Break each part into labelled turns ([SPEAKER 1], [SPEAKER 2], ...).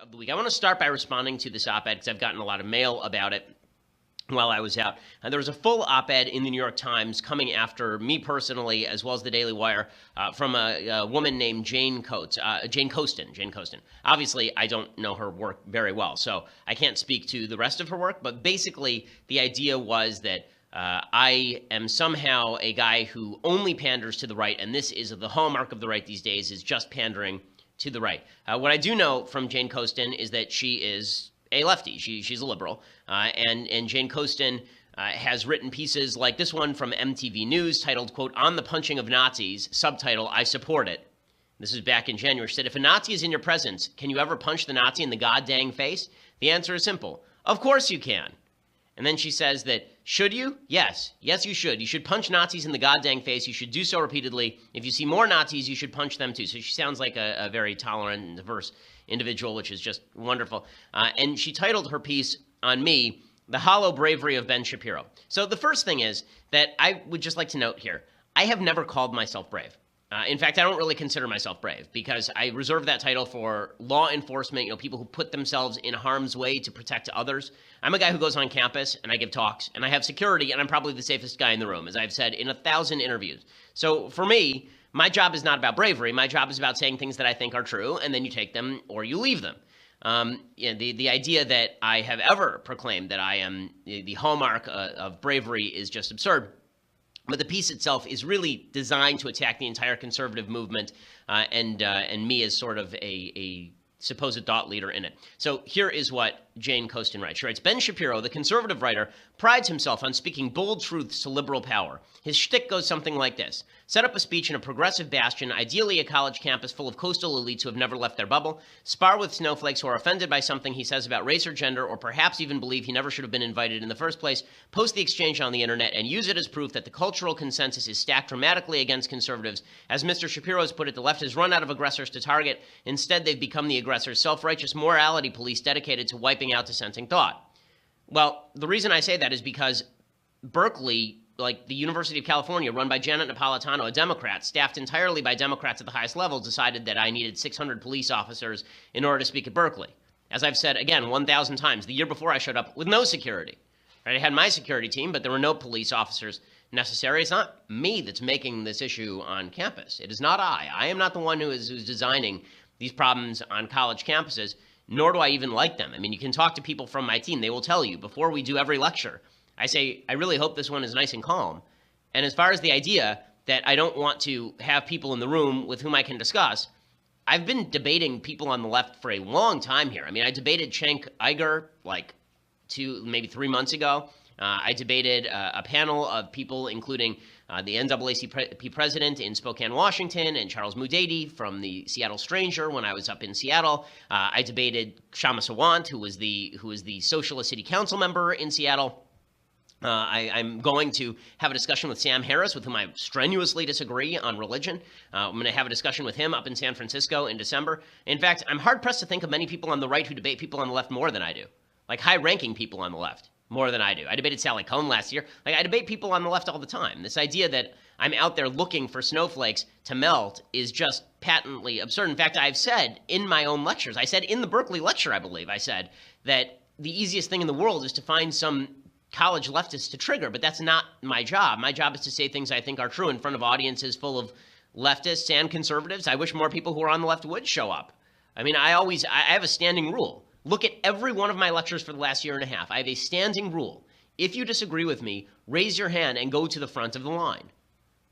[SPEAKER 1] of the week. I want to start by responding to this op-ed because I've gotten a lot of mail about it while I was out. And there was a full op-ed in the New York Times coming after me personally, as well as the Daily Wire, from a woman named Jane Coaston. Obviously, I don't know her work very well, so I can't speak to the rest of her work. But basically, the idea was that I am somehow a guy who only panders to the right, and this is the hallmark of the right these days, is just pandering to the right. What I do know from Jane Coaston is that she is a lefty. She's a liberal. And Jane Coaston has written pieces like this one from MTV News titled, quote, "On the Punching of Nazis," subtitle, "I Support It." This is back in January. She said, "If a Nazi is in your presence, can you ever punch the Nazi in the goddamn face? The answer is simple. Of course you can." And then she says that, should you? Yes. Yes, you should. You should punch Nazis in the goddamn face. You should do so repeatedly. If you see more Nazis, you should punch them too. So she sounds like a very tolerant and diverse individual, which is just wonderful. And she titled her piece on me, "The Hollow Bravery of Ben Shapiro." So the first thing is that I would just like to note here, I have never called myself brave. In fact, I don't really consider myself brave because I reserve that title for law enforcement, people who put themselves in harm's way to protect others. I'm a guy who goes on campus and I give talks and I have security and I'm probably the safest guy in the room, as I've said in 1,000 interviews. So for me, my job is not about bravery. My job is about saying things that I think are true, and then you take them or you leave them. The idea that I have ever proclaimed that I am the hallmark of bravery is just absurd. But the piece itself is really designed to attack the entire conservative movement and me as sort of a supposed thought leader in it. So here is what Jane Coaston writes. She writes, "Ben Shapiro, the conservative writer, prides himself on speaking bold truths to liberal power. His shtick goes something like this. Set up a speech in a progressive bastion, ideally a college campus full of coastal elites who have never left their bubble, spar with snowflakes who are offended by something he says about race or gender, or perhaps even believe he never should have been invited in the first place, post the exchange on the internet, and use it as proof that the cultural consensus is stacked dramatically against conservatives. As Mr. Shapiro has put it, the left has run out of aggressors to target. Instead, they've become the aggressors' self-righteous morality police dedicated to wiping out dissenting thought." Well, the reason I say that is because Berkeley, like the University of California, run by Janet Napolitano, a Democrat, staffed entirely by Democrats at the highest level, decided that I needed 600 police officers in order to speak at Berkeley. As I've said, again, 1,000 times, the year before I showed up with no security. Right? I had my security team, but there were no police officers necessary. It's not me that's making this issue on campus. It is not I. I am not the one who's designing these problems on college campuses, nor do I even like them. I mean, you can talk to people from my team. They will tell you before we do every lecture, I say, I really hope this one is nice and calm. And as far as the idea that I don't want to have people in the room with whom I can discuss, I've been debating people on the left for a long time here. I mean, I debated Cenk Uygur like maybe 3 months ago. I debated a panel of people, including the NAACP president in Spokane, Washington, and Charles Mudady from the Seattle Stranger when I was up in Seattle. I debated Shama Sawant, who was the Socialist City Council member in Seattle. I'm going to have a discussion with Sam Harris, with whom I strenuously disagree on religion. I'm going to have a discussion with him up in San Francisco in December. In fact, I'm hard-pressed to think of many people on the right who debate people on the left more than I do, like high-ranking people on the left more than I do. I debated Sally Cohn last year. Like, I debate people on the left all the time. This idea that I'm out there looking for snowflakes to melt is just patently absurd. In fact, I've said in my own lectures, I said in the Berkeley lecture, I believe, I said that the easiest thing in the world is to find some college leftists to trigger, but that's not my job. My job is to say things I think are true in front of audiences full of leftists and conservatives. I wish more people who are on the left would show up. I mean, I have a standing rule. Look at every one of my lectures for the last year and a half. I have a standing rule. If you disagree with me, raise your hand and go to the front of the line.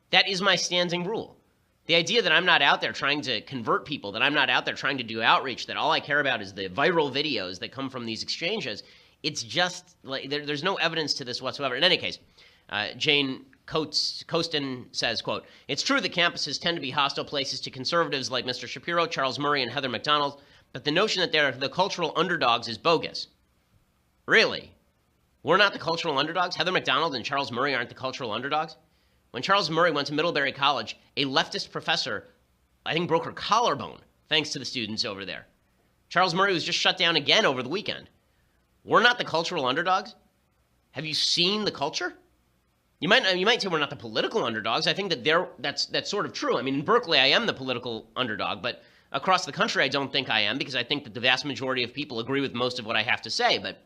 [SPEAKER 1] That is my standing rule. The idea that I'm not out there trying to convert people, that I'm not out there trying to do outreach, that all I care about is the viral videos that come from these exchanges, it's just like there's no evidence to this whatsoever. In any case, Jane Coaston says, quote, "It's true that campuses tend to be hostile places to conservatives like Mr. Shapiro, Charles Murray, and Heather Mac Donald, but the notion that they're the cultural underdogs is bogus." Really? We're not the cultural underdogs? Heather Mac Donald and Charles Murray aren't the cultural underdogs? When Charles Murray went to Middlebury College, a leftist professor, I think, broke her collarbone thanks to the students over there. Charles Murray was just shut down again over the weekend. We're not the cultural underdogs? Have you seen the culture? You might say we're not the political underdogs. I think that that's sort of true. I mean, in Berkeley, I am the political underdog, but Across the country, I don't think I am, because I think that the vast majority of people agree with most of what I have to say. But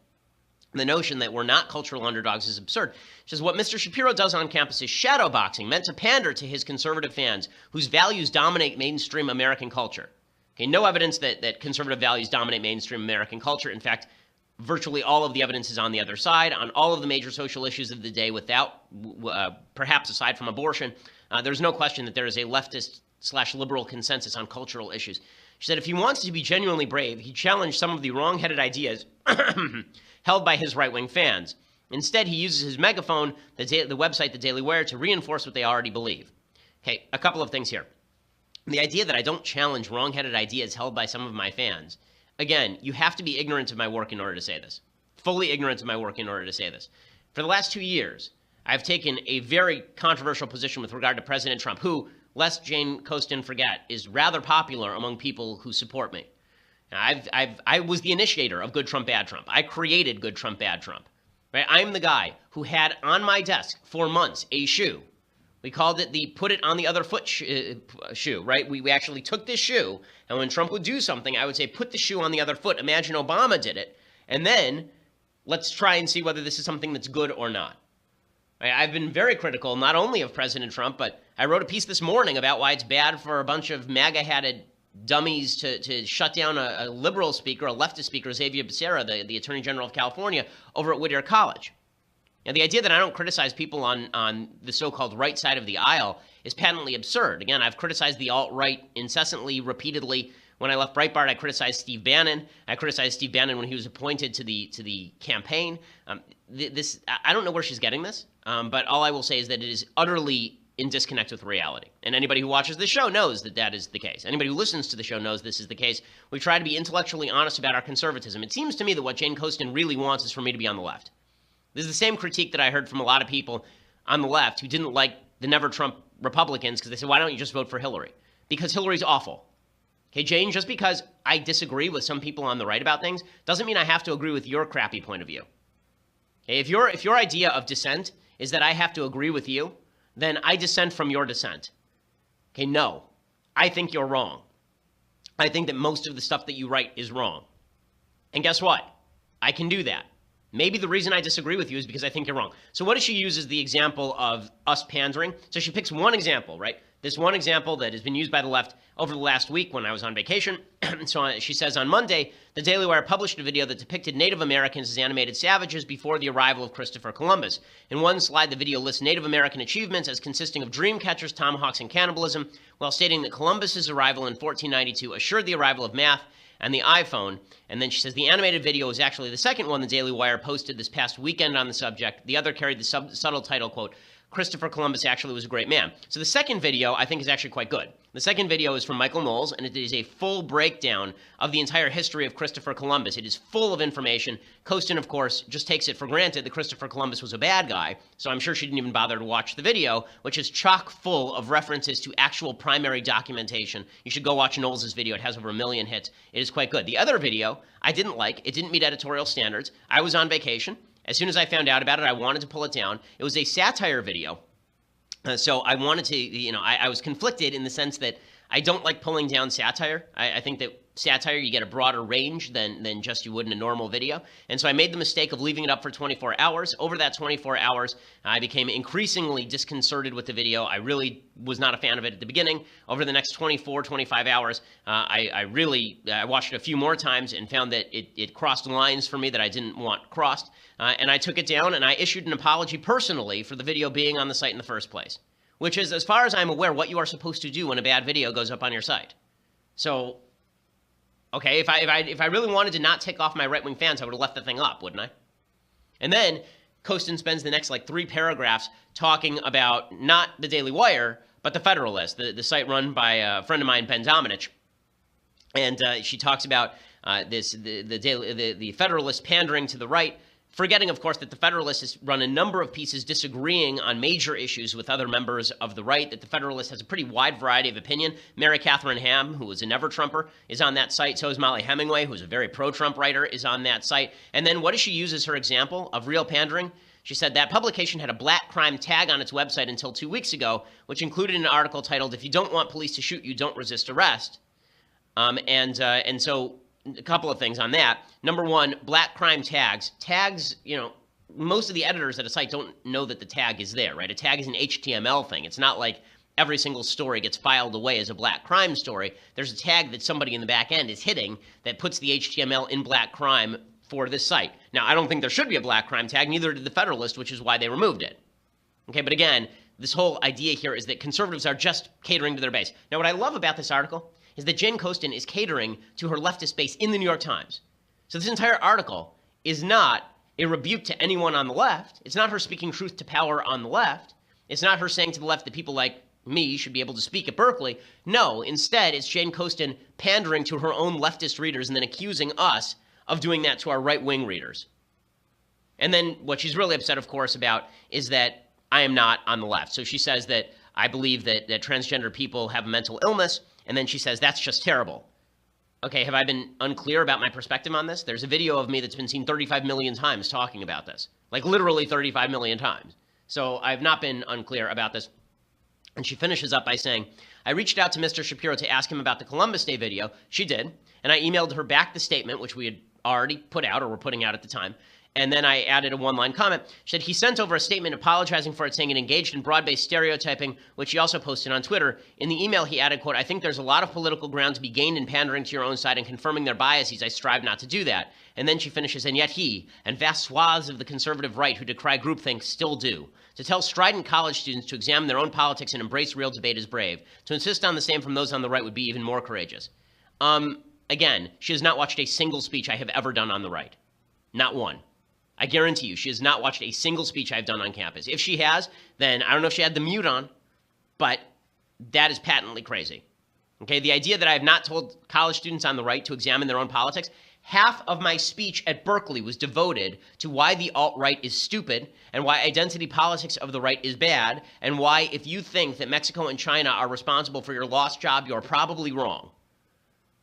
[SPEAKER 1] the notion that we're not cultural underdogs is absurd. She says, what Mr. Shapiro does on campus is shadowboxing, meant to pander to his conservative fans whose values dominate mainstream American culture. Okay, no evidence that conservative values dominate mainstream American culture. In fact, virtually all of the evidence is on the other side, on all of the major social issues of the day, without, perhaps aside from abortion. There's no question that there is a leftist/liberal consensus on cultural issues. She said if he wants to be genuinely brave, he challenged some of the wrong-headed ideas held by his right-wing fans. Instead, he uses his megaphone, the website, the Daily Wire, to reinforce what they already believe. Okay, a couple of things here. The idea that I don't challenge wrong-headed ideas held by some of my fans. Again, you have to be ignorant of my work in order to say this. Fully ignorant of my work in order to say this. For the last 2 years, I've taken a very controversial position with regard to President Trump, who, lest Jane Coaston forget, is rather popular among people who support me. Now, I was the initiator of Good Trump, Bad Trump. I created Good Trump, Bad Trump. Right? I'm the guy who had on my desk for months a shoe. We called it the put it on the other foot shoe, right? We actually took this shoe, and when Trump would do something, I would say, put the shoe on the other foot. Imagine Obama did it. And then let's try and see whether this is something that's good or not. Right? I've been very critical, not only of President Trump, but I wrote a piece this morning about why it's bad for a bunch of MAGA-hatted dummies to shut down a liberal speaker, a leftist speaker, Xavier Becerra, the Attorney General of California, over at Whittier College. Now, the idea that I don't criticize people on the so-called right side of the aisle is patently absurd. Again, I've criticized the alt-right incessantly, repeatedly. When I left Breitbart, I criticized Steve Bannon. I criticized Steve Bannon when he was appointed to the campaign. I don't know where she's getting this, but all I will say is that it is utterly in disconnect with reality. And anybody who watches this show knows that that is the case. Anybody who listens to the show knows this is the case. We try to be intellectually honest about our conservatism. It seems to me that what Jane Coaston really wants is for me to be on the left. This is the same critique that I heard from a lot of people on the left who didn't like the Never Trump Republicans because they said, why don't you just vote for Hillary? Because Hillary's awful. Okay, Jane, just because I disagree with some people on the right about things doesn't mean I have to agree with your crappy point of view. Okay, if your idea of dissent is that I have to agree with you, then I dissent from your dissent. Okay, no. I think you're wrong. I think that most of the stuff that you write is wrong. And guess what? I can do that. Maybe the reason I disagree with you is because I think you're wrong. So what does she use as the example of us pandering? So she picks one example, right? This one example that has been used by the left over the last week when I was on vacation. So she says, on Monday, the Daily Wire published a video that depicted Native Americans as animated savages before the arrival of Christopher Columbus. In one slide, the video lists Native American achievements as consisting of dream catchers, tomahawks, and cannibalism, while stating that Columbus's arrival in 1492 assured the arrival of math and the iPhone. And then she says the animated video is actually the second one the Daily Wire posted this past weekend on the subject. The other carried the subtle title, quote, Christopher Columbus actually was a great man. So the second video, I think, is actually quite good. The second video is from Michael Knowles, and it is a full breakdown of the entire history of Christopher Columbus. It is full of information. Coaston, of course, just takes it for granted that Christopher Columbus was a bad guy, so I'm sure she didn't even bother to watch the video, which is chock full of references to actual primary documentation. You should go watch Knowles' video. It has over 1 million hits. It is quite good. The other video, I didn't like. It didn't meet editorial standards. I was on vacation. As soon as I found out about it, I wanted to pull it down. It was a satire video. So I wanted to, I was conflicted in the sense that I don't like pulling down satire. I think that satire, you get a broader range than just you would in a normal video. And so I made the mistake of leaving it up for 24 hours. Over that 24 hours, I became increasingly disconcerted with the video. I really was not a fan of it at the beginning. Over the next 24, 25 hours, I watched it a few more times and found that it crossed lines for me that I didn't want crossed. And I took it down and I issued an apology personally for the video being on the site in the first place, which is, as far as I'm aware, what you are supposed to do when a bad video goes up on your site. So, okay, if I really wanted to not tick off my right-wing fans, I would have left the thing up, wouldn't I? And then Coaston spends the next 3 paragraphs talking about not the Daily Wire, but the Federalist, the site run by a friend of mine, Ben Domenech. And she talks about the Federalist pandering to the right, forgetting, of course, that the Federalist has run a number of pieces disagreeing on major issues with other members of the right, that the Federalist has a pretty wide variety of opinion. Mary Catherine Ham, who is a never-Trumper, is on that site. So is Molly Hemingway, who's a very pro-Trump writer, is on that site. And then what does she use as her example of real pandering? She said that publication had a black crime tag on its website until 2 weeks ago, which included an article titled, "If you don't want police to shoot you, don't resist arrest." And so a couple of things on that. Number one, black crime tags. Tags, most of the editors at a site don't know that the tag is there, right? A tag is an HTML thing. It's not like every single story gets filed away as a black crime story. There's a tag that somebody in the back end is hitting that puts the HTML in black crime for this site. Now, I don't think there should be a black crime tag, neither did the Federalist, which is why they removed it. Okay, but again, this whole idea here is that conservatives are just catering to their base. Now, what I love about this article is that Jane Coaston is catering to her leftist base in the New York Times. So this entire article is not a rebuke to anyone on the left. It's not her speaking truth to power on the left. It's not her saying to the left that people like me should be able to speak at Berkeley. No, instead, it's Jane Coaston pandering to her own leftist readers and then accusing us of doing that to our right-wing readers. And then what she's really upset, of course, about is that I am not on the left. So she says that I believe that transgender people have a mental illness, and then she says that's just terrible. Okay, have I been unclear about my perspective on this? There's a video of me that's been seen 35 million times talking about this. Like literally 35 million times. So I've not been unclear about this. And she finishes up by saying, I reached out to Mr. Shapiro to ask him about the Columbus Day video. She did. And I emailed her back the statement, which we had already put out or were putting out at the time. And then I added a one-line comment. She said he sent over a statement apologizing for it, saying it engaged in broad-based stereotyping, which he also posted on Twitter. In the email, he added, quote, I think there's a lot of political ground to be gained in pandering to your own side and confirming their biases. I strive not to do that. And then she finishes, and yet he, and vast swaths of the conservative right who decry groupthink still do. To tell strident college students to examine their own politics and embrace real debate is brave. To insist on the same from those on the right would be even more courageous. Again, she has not watched a single speech I have ever done on the right. Not one. I guarantee you, she has not watched a single speech I've done on campus. If she has, then I don't know if she had the mute on, but that is patently crazy. Okay, the idea that I have not told college students on the right to examine their own politics, half of my speech at Berkeley was devoted to why the alt-right is stupid and why identity politics of the right is bad and why if you think that Mexico and China are responsible for your lost job, you're probably wrong.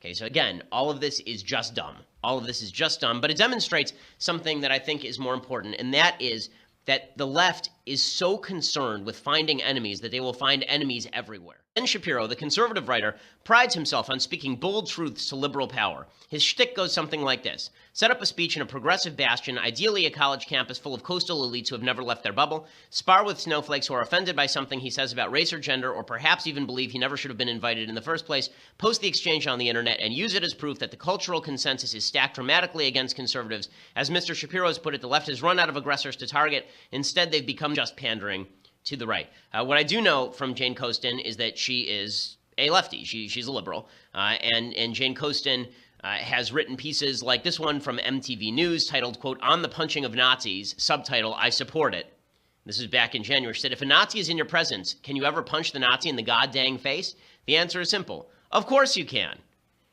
[SPEAKER 1] Okay, so again, all of this is just dumb. All of this is just dumb, but it demonstrates something that I think is more important, and that is that the left is so concerned with finding enemies that they will find enemies everywhere. Ben Shapiro, the conservative writer, prides himself on speaking bold truths to liberal power. His shtick goes something like this. Set up a speech in a progressive bastion, ideally a college campus full of coastal elites who have never left their bubble, spar with snowflakes who are offended by something he says about race or gender, or perhaps even believe he never should have been invited in the first place, post the exchange on the internet, and use it as proof that the cultural consensus is stacked dramatically against conservatives. As Mr. Shapiro has put it, the left has run out of aggressors to target. Instead, they've become just pandering to the right. What I do know from Jane Coaston is that she is a lefty. She's a liberal. And Jane Coaston has written pieces like this one from MTV News titled, quote, On the Punching of Nazis, subtitle, I support it. This is back in January. She said, if a Nazi is in your presence, can you ever punch the Nazi in the goddamn face? The answer is simple. Of course you can.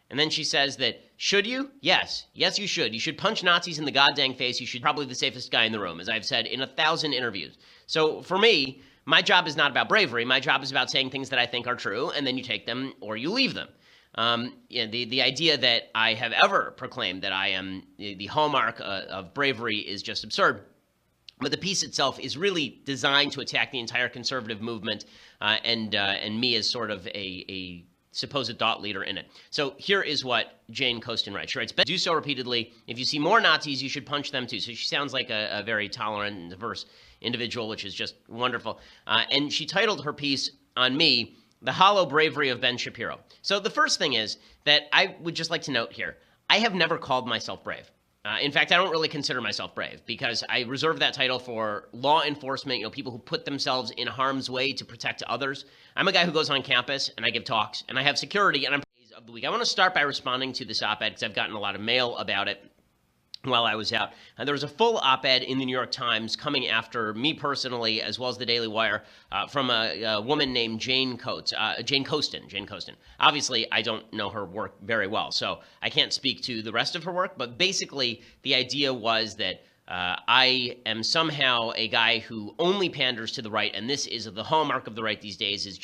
[SPEAKER 1] And then she says that, should you? Yes. Yes, you should. You should punch Nazis in the goddamn face. You should probably be the safest guy in the room, as I've said in 1,000 interviews. So for me, my job is not about bravery. My job is about saying things that I think are true, and then you take them or you leave them. The idea that I have ever proclaimed that I am the hallmark of bravery is just absurd. But the piece itself is really designed to attack the entire conservative movement and me as sort of a supposed thought leader in it. So here is what Jane Coaston writes. She writes, do so repeatedly. If you see more Nazis, you should punch them too. So she sounds like a very tolerant and diverse individual, which is just wonderful. And she titled her piece on me, The Hollow Bravery of Ben Shapiro. So the first thing is that I would just like to note here, I have never called myself brave. In fact, I don't really consider myself brave because I reserve that title for law enforcement, people who put themselves in harm's way to protect others. I'm a guy who goes on campus and I give talks and I have security and I'm praise of the week. I want to start by responding to this op-ed because I've gotten a lot of mail about it while I was out. There was a full op-ed in the New York Times coming after me personally, as well as the Daily Wire, from a woman named Jane Coaston. Obviously, I don't know her work very well, so I can't speak to the rest of her work, but basically the idea was that I am somehow a guy who only panders to the right, and this is the hallmark of the right these days, is